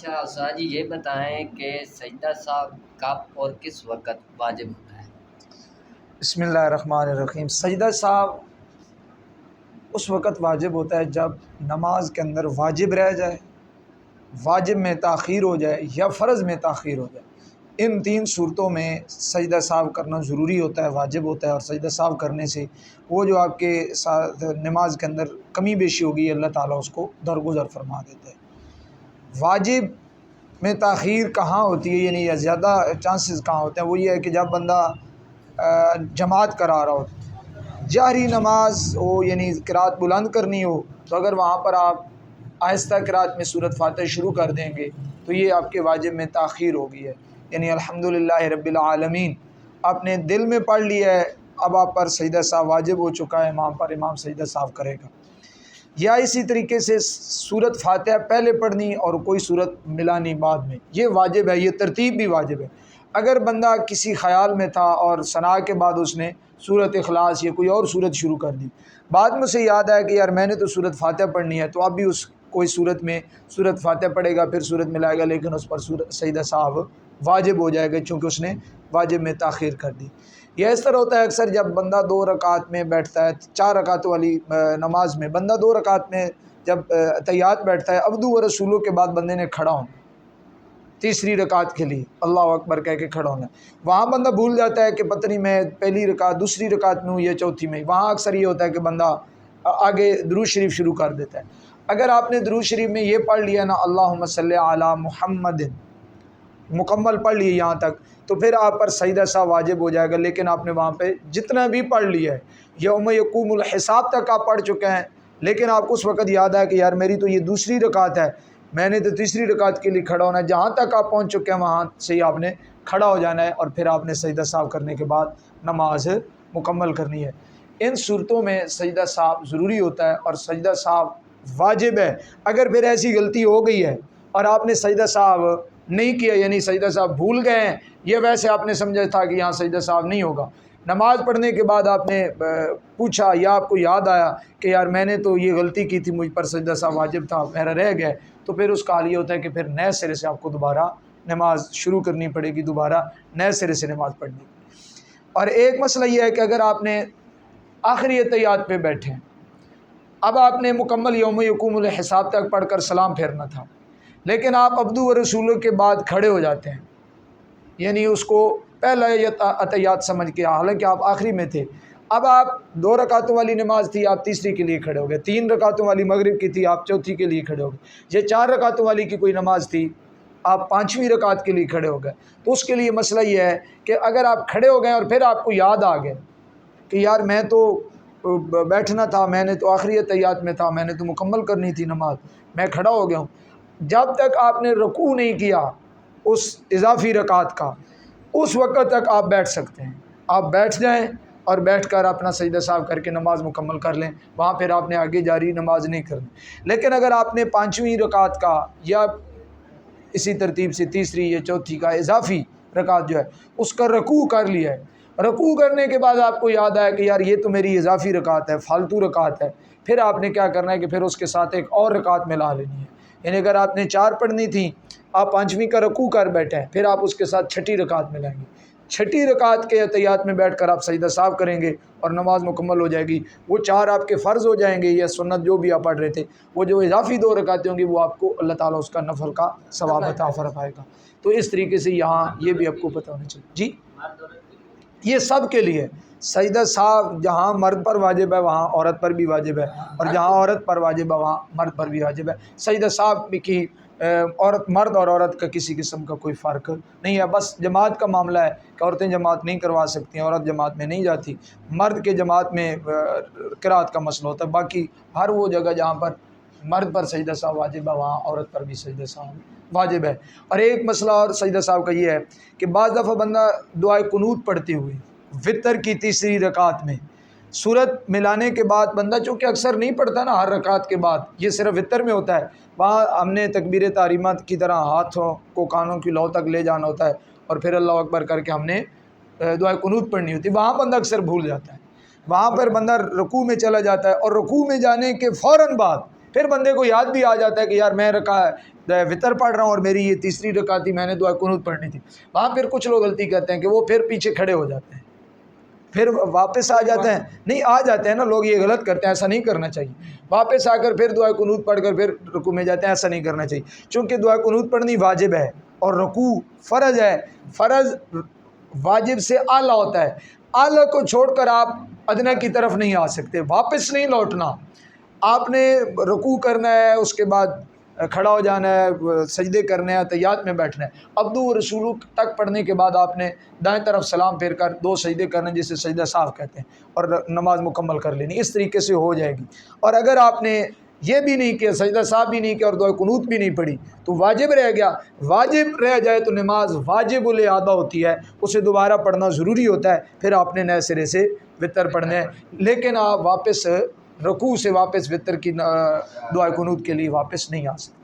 اچھا استاد جی یہ بتائیں کہ سجدہ صاحب کب اور کس وقت واجب ہوتا ہے؟ بسم اللہ الرحمن الرحیم۔ سجدہ صاحب اس وقت واجب ہوتا ہے جب نماز کے اندر واجب رہ جائے، واجب میں تاخیر ہو جائے یا فرض میں تاخیر ہو جائے۔ ان تین صورتوں میں سجدہ صاحب کرنا ضروری ہوتا ہے، واجب ہوتا ہے، اور سجدہ صاحب کرنے سے وہ جو آپ کے ساتھ نماز کے اندر کمی بیشی ہوگی اللہ تعالیٰ اس کو درگزر فرما دیتا ہے۔ واجب میں تاخیر کہاں ہوتی ہے، یعنی یا زیادہ چانسز کہاں ہوتے ہیں، وہ یہ ہے کہ جب بندہ جماعت کرا رہا ہو، جہری نماز ہو، یعنی قرات بلند کرنی ہو، تو اگر وہاں پر آپ آہستہ قرات میں سورۃ فاتحہ شروع کر دیں گے تو یہ آپ کے واجب میں تاخیر ہو گئی ہے، یعنی الحمدللہ رب العالمین آپ نے دل میں پڑھ لیا ہے، اب آپ پر سجدہ صاحب واجب ہو چکا ہے، امام پر امام سجدہ صاحب کرے گا۔ یا اسی طریقے سے سورۃ فاتحہ پہلے پڑھنی اور کوئی سورت ملانی بعد میں، یہ واجب ہے، یہ ترتیب بھی واجب ہے۔ اگر بندہ کسی خیال میں تھا اور ثنا کے بعد اس نے سورۃ اخلاص یا کوئی اور سورت شروع کر دی، بعد میں سے یاد آیا کہ یار میں نے تو سورۃ فاتحہ پڑھنی ہے، تو اب بھی اس کوئی صورت میں سورۃ فاتحہ پڑھے گا، پھر سورت ملائے گا، لیکن اس پر سجدہ صاحب واجب ہو جائے گا چونکہ اس نے واجب میں تاخیر کر دی۔ یہ اس طرح ہوتا ہے اکثر جب بندہ 2 رکعت میں بیٹھتا ہے، 4 رکعتوں والی نماز میں بندہ 2 رکعت میں جب تحیات بیٹھتا ہے، عبدو و رسولوں کے بعد بندے نے کھڑا ہونا، تیسری رکعت کے لیے اللہ اکبر کہہ کے کھڑا ہونا، وہاں بندہ بھول جاتا ہے کہ پتہ نہیں میں پہلی رکعت دوسری رکعت میں ہوں یا چوتھی میں، وہاں اکثر یہ ہوتا ہے کہ بندہ آگے درود شریف شروع کر دیتا ہے۔ اگر آپ نے درود شریف میں یہ پڑھ لیا نا اللہم صلی علی محمد مکمل پڑھ لیے یہاں تک، تو پھر آپ پر سجدہ صاحب واجب ہو جائے گا، لیکن آپ نے وہاں پہ جتنا بھی پڑھ لیا ہے، یوم یقوم الحساب تک آپ پڑھ چکے ہیں، لیکن آپ کو اس وقت یاد ہے کہ یار میری تو یہ دوسری رکعت ہے، میں نے تو تیسری رکعت کے لیے کھڑا ہونا ہے، جہاں تک آپ پہنچ چکے ہیں وہاں سے ہی آپ نے کھڑا ہو جانا ہے، اور پھر آپ نے سجدہ صاحب کرنے کے بعد نماز مکمل کرنی ہے۔ ان صورتوں میں سجدہ صاحب ضروری ہوتا ہے اور سجدہ صاحب واجب ہے۔ اگر پھر ایسی غلطی ہو گئی ہے اور آپ نے سجدہ صاحب نہیں کیا، یعنی سجدہ صاحب بھول گئے ہیں، یہ ویسے آپ نے سمجھا تھا کہ یہاں سجدہ صاحب نہیں ہوگا، نماز پڑھنے کے بعد آپ نے پوچھا یا آپ کو یاد آیا کہ یار میں نے تو یہ غلطی کی تھی، مجھ پر سجدہ صاحب واجب تھا، میرا رہ گیا، تو پھر اس کا حال یہ ہوتا ہے کہ پھر نئے سرے سے آپ کو دوبارہ نماز شروع کرنی پڑے گی، دوبارہ نئے سرے سے نماز پڑھنی پڑے گی۔ اور ایک مسئلہ یہ ہے کہ اگر آپ نے آخری اتحیات پہ بیٹھے ہیں، اب آپ نے مکمل یوم یقوم الحساب تک پڑھ کر سلام پھیرنا تھا، لیکن آپ عبدو و رسولوں کے بعد کھڑے ہو جاتے ہیں، یعنی اس کو پہلا اتحیات سمجھ کے، حالانکہ آپ آخری میں تھے، اب آپ 2 رکعتوں والی نماز تھی، آپ تیسری کے لیے کھڑے ہو گئے، 3 رکعتوں والی مغرب کی تھی، آپ چوتھی کے لیے کھڑے ہو گئے، یہ 4 رکعتوں والی کی کوئی نماز تھی، آپ 5ویں رکعت کے لیے کھڑے ہو گئے، تو اس کے لیے مسئلہ یہ ہے کہ اگر آپ کھڑے ہو گئے اور پھر آپ کو یاد آ گئے کہ یار میں تو بیٹھنا تھا، میں نے تو آخری اتحیات میں تھا، میں نے تو مکمل کرنی تھی نماز، میں کھڑا ہو گیا ہوں، جب تک آپ نے رکوع نہیں کیا اس اضافی رکعت کا، اس وقت تک آپ بیٹھ سکتے ہیں، آپ بیٹھ جائیں اور بیٹھ کر اپنا سجدہ صاحب کر کے نماز مکمل کر لیں، وہاں پھر آپ نے آگے جاری نماز نہیں کرنی۔ لیکن اگر آپ نے 5ویں رکعت کا یا اسی ترتیب سے تیسری یا چوتھی کا اضافی رکعت جو ہے اس کا رکوع کر لیا ہے، رکوع کرنے کے بعد آپ کو یاد آیا کہ یار یہ تو میری اضافی رکعت ہے، فالتو رکعت ہے، پھر آپ نے کیا کرنا ہے کہ پھر اس کے ساتھ ایک اور رکعت ملا لینی ہے، یعنی اگر آپ نے 4 پڑھنی تھی، آپ 5ویں کا رکوع کر بیٹھے ہیں، پھر آپ اس کے ساتھ 6ٹھی رکعت ملائیں گے، 6ٹھی رکعت کے اتحیات میں بیٹھ کر آپ سجدہ صاحب کریں گے اور نماز مکمل ہو جائے گی، وہ 4 آپ کے فرض ہو جائیں گے یا سنت جو بھی آپ پڑھ رہے تھے، وہ جو اضافی 2 رکعتیں ہوں گی وہ آپ کو اللہ تعالیٰ اس کا نفل کا ثواب عطا فرمائے گا۔ تو اس طریقے سے یہاں یہ بھی آپ کو پتہ ہونا چاہیے۔ جی یہ سب کے لیے سجدہ صاحب جہاں مرد پر واجب ہے وہاں عورت پر بھی واجب ہے، اور جہاں عورت پر واجب ہے وہاں مرد پر بھی واجب ہے۔ سجدہ صاحب کی عورت، مرد اور عورت کا کسی قسم کا کوئی فرق نہیں ہے، بس جماعت کا معاملہ ہے کہ عورتیں جماعت نہیں کروا سکتی ہیں، عورت جماعت میں نہیں جاتی، مرد کے جماعت میں قرات کا مسئلہ ہوتا ہے، باقی ہر وہ جگہ جہاں پر مرد پر سجدہ صاحب واجب ہے وہاں عورت پر بھی سجدہ صاحب واجب ہے۔ اور ایک مسئلہ اور سجدہ صاحب کا یہ ہے کہ بعض دفعہ بندہ دعائے قنوت پڑھتے ہوئے وتر کی تیسری رکعت میں سورت ملانے کے بعد بندہ چونکہ اکثر نہیں پڑھتا نا ہر رکعت کے بعد، یہ صرف وتر میں ہوتا ہے، وہاں ہم نے تکبیر تحریمہ کی طرح ہاتھوں کو کانوں کی لو تک لے جانا ہوتا ہے اور پھر اللہ اکبر کر کے ہم نے دعائے قنوت پڑھنی ہوتی ہے، وہاں بندہ اکثر بھول جاتا ہے، وہاں پر بندہ رکوع میں چلا جاتا ہے اور رکوع میں جانے کے فوراً بعد پھر بندے کو یاد بھی آ جاتا ہے کہ یار میں وطر پڑھ رہا ہوں اور میری یہ تیسری رکعت تھی، میں نے دعا قنوت پڑھنی تھی، وہاں پھر کچھ لوگ غلطی کرتے ہیں کہ وہ پھر پیچھے کھڑے ہو جاتے ہیں، پھر واپس آ جاتے ہیں، نہیں آ جاتے ہیں نا لوگ، یہ غلط کرتے ہیں، ایسا نہیں کرنا چاہیے، واپس آ کر پھر دعا قنوت پڑھ کر پھر رکوع میں جاتے ہیں، ایسا نہیں کرنا چاہیے، چونکہ دعا قنوت پڑھنی واجب ہے اور رکوع فرض ہے، فرض واجب سے اعلیٰ ہوتا ہے، اعلیٰ کو چھوڑ کر آپ ادنیٰ کی طرف نہیں آ سکتے، واپس نہیں لوٹنا، آپ نے رکوع کرنا ہے، اس کے بعد کھڑا ہو جانا ہے، سجدے کرنے ہیں، تحیات میں بیٹھنا ہے، عبدو و رسولو تک پڑھنے کے بعد آپ نے دائیں طرف سلام پھیر کر 2 سجدے کرنے جسے سجدہ صاف کہتے ہیں، اور نماز مکمل کر لینی، اس طریقے سے ہو جائے گی۔ اور اگر آپ نے یہ بھی نہیں کیا، سجدہ صاف بھی نہیں کیا اور دعا قنوت بھی نہیں پڑھی تو واجب رہ گیا، واجب رہ جائے تو نماز واجب الاعادہ ہوتی ہے، اسے دوبارہ پڑھنا ضروری ہوتا ہے، پھر آپ نے نئے سرے سے وطر پڑھنا ہے، لیکن آپ واپس رکوع سے واپس وطر کی دعا قنوت کے لیے واپس نہیں آ سکتے۔